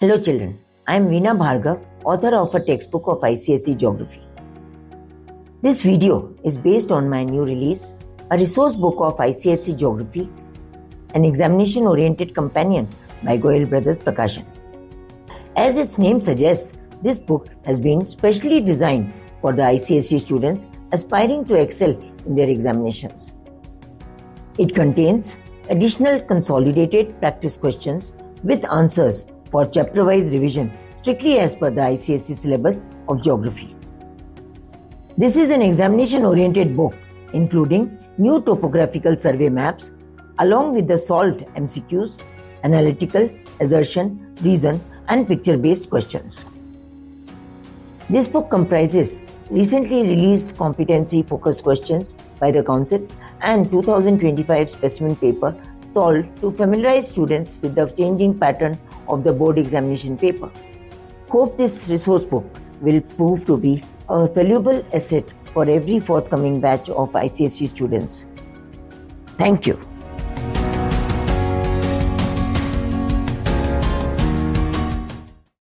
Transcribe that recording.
Hello children, I am Veena Bhargava, author of a textbook of ICSE Geography. This video is based on my new release, a resource book of ICSE Geography, an examination-oriented companion by Goyal Brothers Prakashan. As its name suggests, this book has been specially designed for the ICSE students aspiring to excel in their examinations. It contains additional consolidated practice questions with answers for chapter-wise revision strictly as per the ICSE syllabus of geography. This is an examination-oriented book including new topographical survey maps along with the solved MCQs, analytical, assertion, reason and picture-based questions. This book comprises recently released competency-focused questions by the Council and 2025 Specimen Paper solved to familiarize students with the changing pattern of the board examination paper. Hope this resource book will prove to be a valuable asset for every forthcoming batch of ICSE students. Thank you.